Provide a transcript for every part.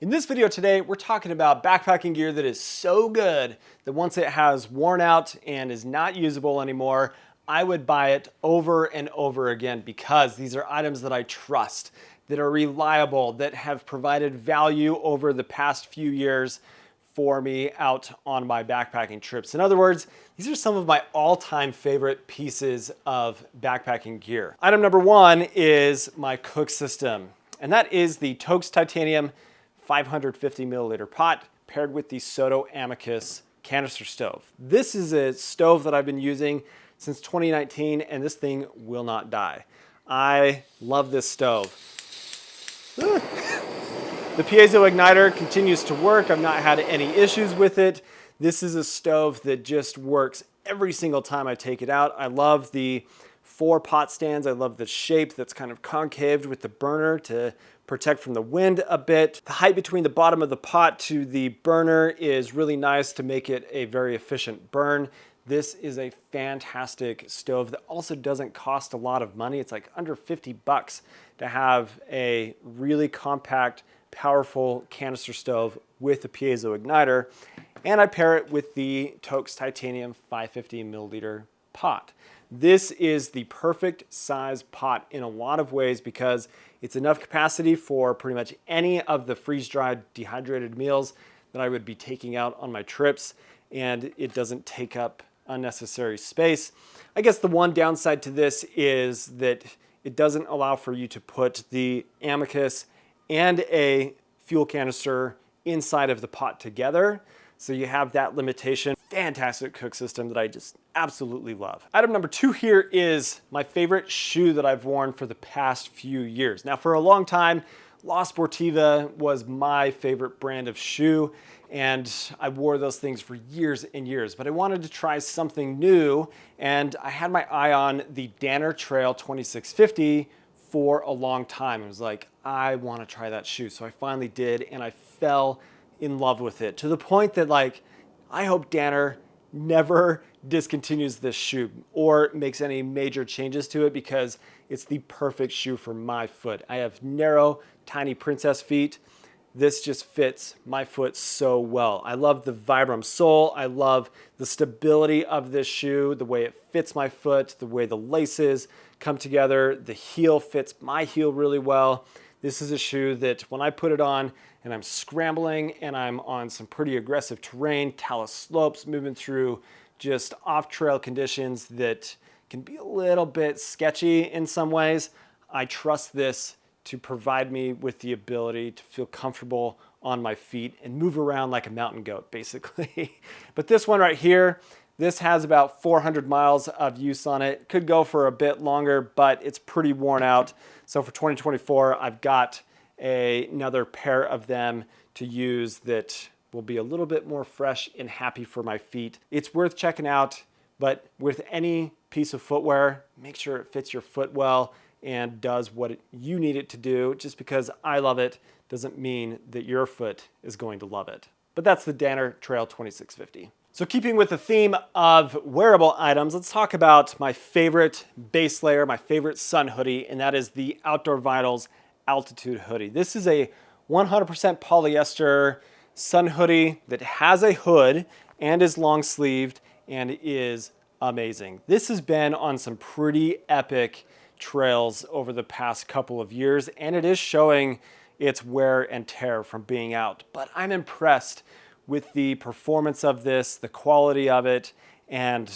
In this video today, we're talking about backpacking gear that is so good that once it has worn out and is not usable anymore, I would buy it over and over again because these are items that I trust, that are reliable, that have provided value over the past few years for me out on my backpacking trips. In other words, these are some of my all-time favorite pieces of backpacking gear. Item number one is my cook system, and that is the Toaks Titanium 550 milliliter pot paired with the Soto Amicus canister stove. This is a stove that I've been using since 2019, and this thing will not die. I love this stove. The piezo igniter continues to work. I've not had any issues with it. This is a stove that just works every single time I take it out. I love the 4 pot stands. I love the shape that's kind of concaved with the burner to protect from the wind a bit. The height between the bottom of the pot to the burner is really nice to make it a very efficient burn. This is a fantastic stove that also doesn't cost a lot of money. It's like under 50 bucks to have a really compact, powerful canister stove with a piezo igniter. And I pair it with the Toaks Titanium 550 milliliter pot. This is the perfect size pot in a lot of ways because it's enough capacity for pretty much any of the freeze-dried dehydrated meals that I would be taking out on my trips, and it doesn't take up unnecessary space. I guess the one downside to this is that it doesn't allow for you to put the Amicus and a fuel canister inside of the pot together. So you have that limitation. Fantastic cook system that I just absolutely love. Item number 2 here is my favorite shoe that I've worn for the past few years. Now, for a long time, La Sportiva was my favorite brand of shoe, and I wore those things for years and years, but I wanted to try something new, and I had my eye on the Danner Trail 2650 for a long time. I was like, I want to try that shoe. So I finally did, and I fell in love with it to the point that, like, I hope Danner never discontinues this shoe or makes any major changes to it because it's the perfect shoe for my foot. I have narrow, tiny princess feet. This just fits my foot so well. I love the Vibram sole. I love the stability of this shoe, the way it fits my foot, the way the laces come together. The heel fits my heel really well. This is a shoe that when I put it on and I'm scrambling and I'm on some pretty aggressive terrain, talus slopes, moving through just off-trail conditions that can be a little bit sketchy in some ways, I trust this to provide me with the ability to feel comfortable on my feet and move around like a mountain goat, basically. But this one right here, this has about 400 miles of use on it. Could go for a bit longer, but it's pretty worn out. So for 2024, I've got another pair of them to use that will be a little bit more fresh and happy for my feet. It's worth checking out, but with any piece of footwear, make sure it fits your foot well and does what you need it to do. Just because I love it doesn't mean that your foot is going to love it. But that's the Danner Trail 2650. So keeping with the theme of wearable items, let's talk about my favorite base layer, my favorite sun hoodie, and that is the Outdoor Vitals Altitude Hoodie. This is a 100% polyester sun hoodie that has a hood and is long sleeved and is amazing. This has been on some pretty epic trails over the past couple of years, and it is showing its wear and tear from being out. But I'm impressed with the performance of this, the quality of it, and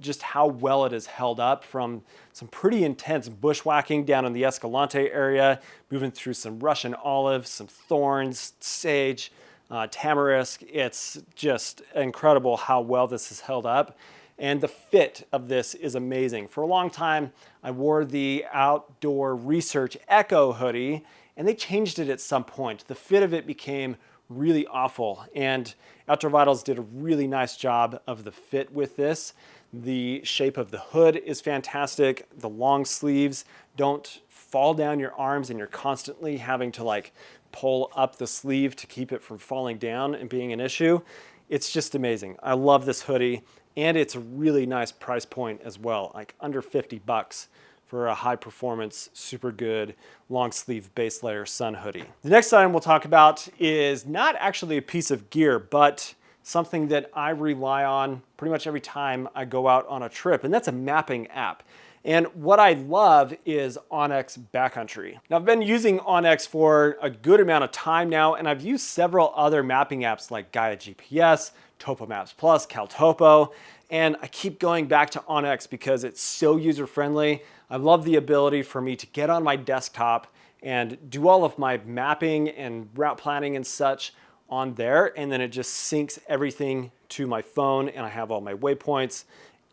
just how well it has held up from some pretty intense bushwhacking down in the Escalante area, moving through some Russian olives, some thorns, sage, tamarisk. It's just incredible how well this has held up. And the fit of this is amazing. For a long time, I wore the Outdoor Research Echo hoodie, and they changed it at some point. The fit of it became really awful, and Outdoor Vitals did a really nice job of the fit with this. The shape of the hood is fantastic. The long sleeves don't fall down your arms, and you're constantly having to like pull up the sleeve to keep it from falling down and being an issue. It's just amazing. I love this hoodie, and it's a really nice price point as well, like under 50 bucks for a high performance, super good long sleeve base layer sun hoodie. The next item we'll talk about is not actually a piece of gear, but something that I rely on pretty much every time I go out on a trip, and that's a mapping app. And what I love is OnX Backcountry. Now I've been using OnX for a good amount of time now, and I've used several other mapping apps like Gaia GPS, Topo Maps Plus, CalTopo, and I keep going back to OnX because it's so user-friendly. I love the ability for me to get on my desktop and do all of my mapping and route planning and such on there, and then it just syncs everything to my phone, and I have all my waypoints,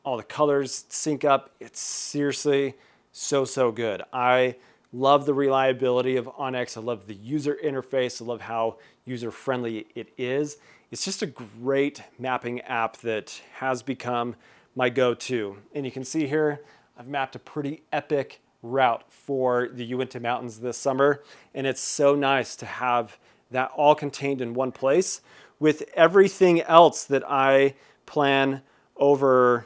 all the colors sync up. It's seriously so good. I love the reliability of OnX. I love the user interface. I love how user-friendly it is. It's just a great mapping app that has become my go-to. And you can see here, I've mapped a pretty epic route for the Uinta Mountains this summer. And it's so nice to have that all contained in one place with everything else that I plan over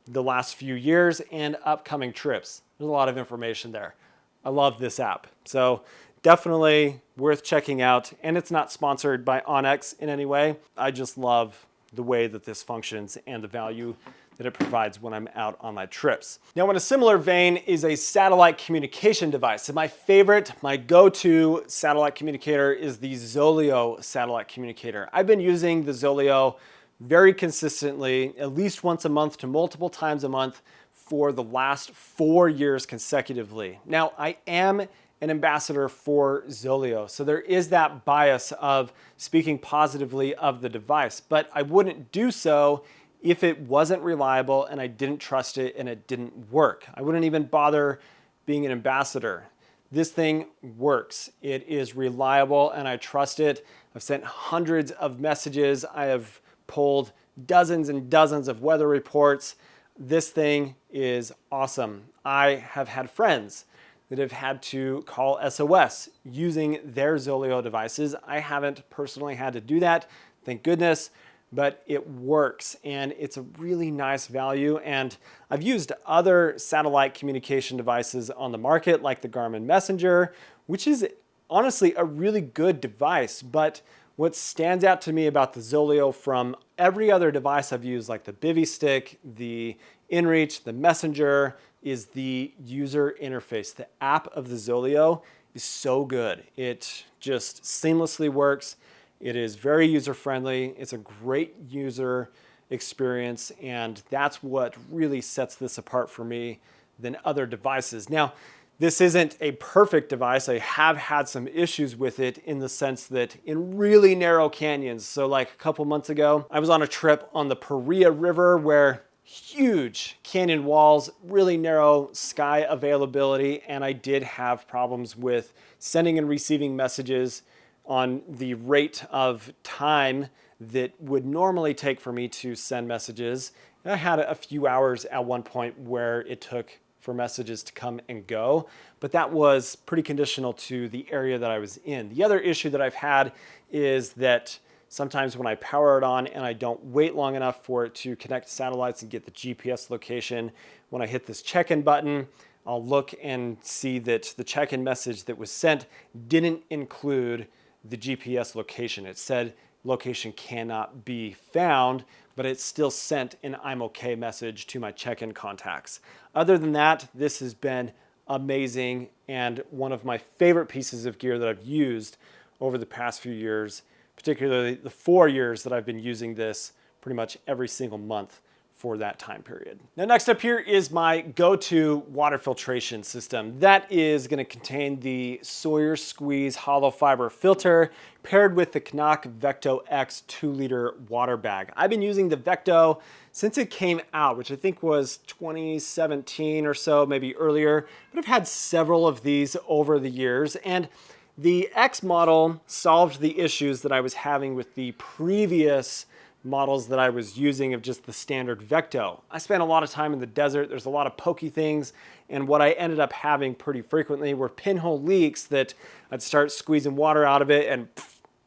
the last few years and upcoming trips. There's a lot of information there. I love this app. So definitely worth checking out, and it's not sponsored by OnX in any way. I just love the way that this functions and the value that it provides when I'm out on my trips. Now, in a similar vein is a satellite communication device. And my favorite, my go-to satellite communicator is the Zoleo satellite communicator. I've been using the Zoleo very consistently, at least once a month to multiple times a month for the last 4 years consecutively. Now, I am an ambassador for Zoleo, so there is that bias of speaking positively of the device, but I wouldn't do so if it wasn't reliable and I didn't trust it and it didn't work. I wouldn't even bother being an ambassador. This thing works. It is reliable and I trust it. I've sent hundreds of messages. I have pulled dozens and dozens of weather reports. This thing is awesome. I have had friends that have had to call SOS using their Zoleo devices. I haven't personally had to do that, thank goodness, but it works and it's a really nice value. And I've used other satellite communication devices on the market like the Garmin Messenger, which is honestly a really good device, but what stands out to me about the Zoleo from every other device I've used, like the Bivy Stick, the InReach, the Messenger, is the user interface. The app of the Zoleo is so good. It just seamlessly works. It is very user-friendly. It's a great user experience, and that's what really sets this apart for me than other devices. Now, this isn't a perfect device. I have had some issues with it in the sense that in really narrow canyons, so like a couple months ago, I was on a trip on the Paria River where huge canyon walls, really narrow sky availability, and I did have problems with sending and receiving messages on the rate of time that would normally take for me to send messages. And I had a few hours at one point where it took for messages to come and go, but that was pretty conditional to the area that I was in. The other issue that I've had is that sometimes when I power it on and I don't wait long enough for it to connect to satellites and get the GPS location, when I hit this check-in button, I'll look and see that the check-in message that was sent didn't include the GPS location. It said location cannot be found, but it still sent an I'm okay message to my check-in contacts. Other than that, this has been amazing and one of my favorite pieces of gear that I've used over the past few years, particularly the 4 years that I've been using this pretty much every single month for that time period. Now, next up here is my go-to water filtration system. That is going to contain the Sawyer Squeeze hollow fiber filter paired with the Canuck Vecto X 2-liter water bag. I've been using the Vecto since it came out, which I think was 2017 or so, maybe earlier, but I've had several of these over the years, and the X model solved the issues that I was having with the previous models that I was using of just the standard Vecto. I spent a lot of time in the desert. There's a lot of pokey things, and what I ended up having pretty frequently were pinhole leaks that I'd start squeezing water out of it and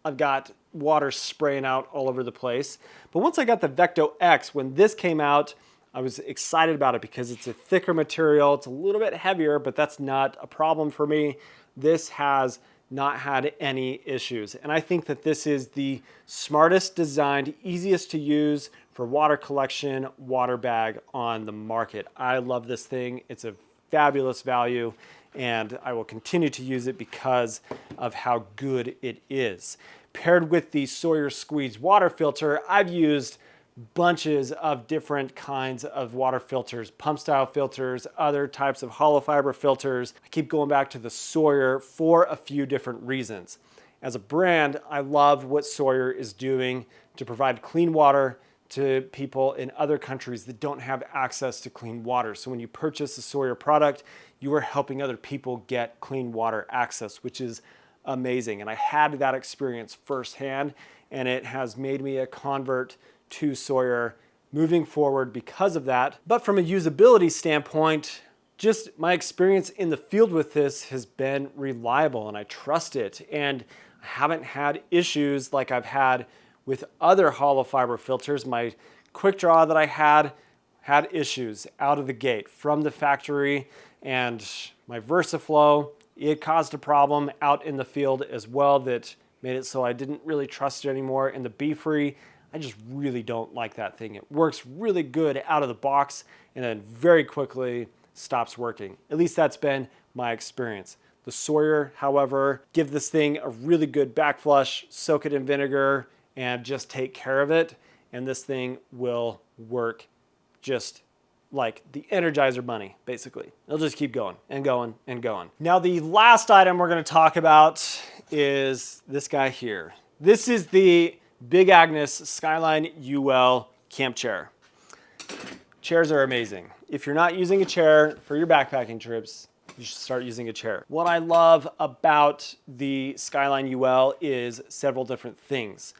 I've got water spraying out all over the place. But once I got the Vecto X, when this came out, I was excited about it because it's a thicker material. It's a little bit heavier, but that's not a problem for me. This has not had any issues. And I think that this is the smartest designed, easiest to use for water collection water bag on the market. I love this thing. It's a fabulous value, and I will continue to use it because of how good it is. Paired with the Sawyer Squeeze water filter, I've used bunches of different kinds of water filters, pump style filters, other types of hollow fiber filters. I keep going back to the Sawyer for a few different reasons. As a brand, I love what Sawyer is doing to provide clean water to people in other countries that don't have access to clean water. So when you purchase a Sawyer product, you are helping other people get clean water access, which is amazing. And I had that experience firsthand, and it has made me a convert to Sawyer moving forward because of that. But from a usability standpoint, just my experience in the field with this has been reliable, and I trust it. And I haven't had issues like I've had with other hollow fiber filters. My quick draw that I had issues out of the gate from the factory, and my VersaFlow, it caused a problem out in the field as well that made it so I didn't really trust it anymore. And the Be-Free, I just really don't like that thing. It works really good out of the box and then very quickly stops working. At least that's been my experience. The Sawyer, however, give this thing a really good back flush, soak it in vinegar, and just take care of it. And this thing will work just like the Energizer Bunny, basically. It'll just keep going and going and going. Now, the last item we're gonna talk about is this guy here. This is the Big Agnes Skyline UL camp chair. Chairs are amazing. If you're not using a chair for your backpacking trips, you should start using a chair. What I love about the Skyline UL is several different things.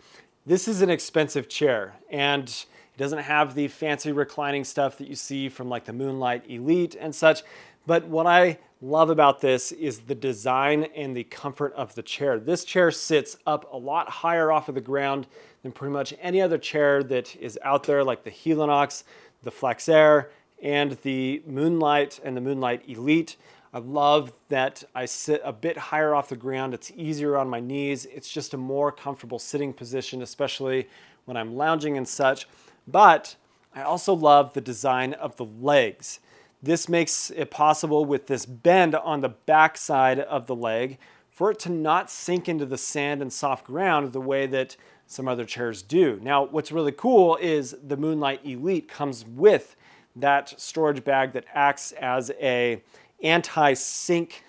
This is an expensive chair, and it doesn't have the fancy reclining stuff that you see from like the Moonlight Elite and such. But what I love about this is the design and the comfort of the chair. This chair sits up a lot higher off of the ground than pretty much any other chair that is out there, like the Helinox, the Flex Air, and the Moonlight and the Moonlight Elite. I love that I sit a bit higher off the ground. It's easier on my knees. It's just a more comfortable sitting position, especially when I'm lounging and such. But I also love the design of the legs. This makes it possible with this bend on the back side of the leg for it to not sink into the sand and soft ground the way that some other chairs do. Now, what's really cool is the Moonlight Elite comes with that storage bag that acts as a anti-sink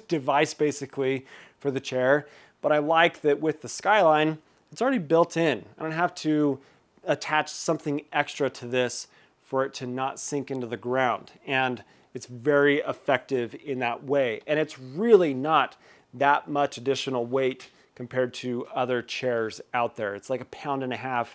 device basically for the chair. But I like that with the Skyline, it's already built in. I don't have to attach something extra to this for it to not sink into the ground. And it's very effective in that way. And it's really not that much additional weight compared to other chairs out there. It's like 1.5 pounds,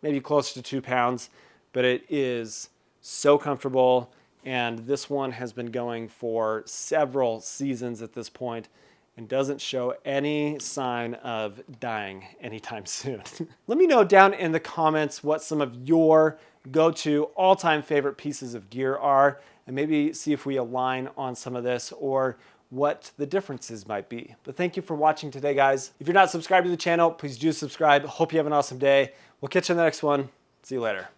maybe close to 2 pounds, but it is so comfortable. And this one has been going for several seasons at this point and doesn't show any sign of dying anytime soon. Let me know down in the comments what some of your go-to all-time favorite pieces of gear are, and maybe see if we align on some of this or what the differences might be. But thank you for watching today, guys. If you're not subscribed to the channel, please do subscribe. Hope you have an awesome day. We'll catch you in the next one. See you later.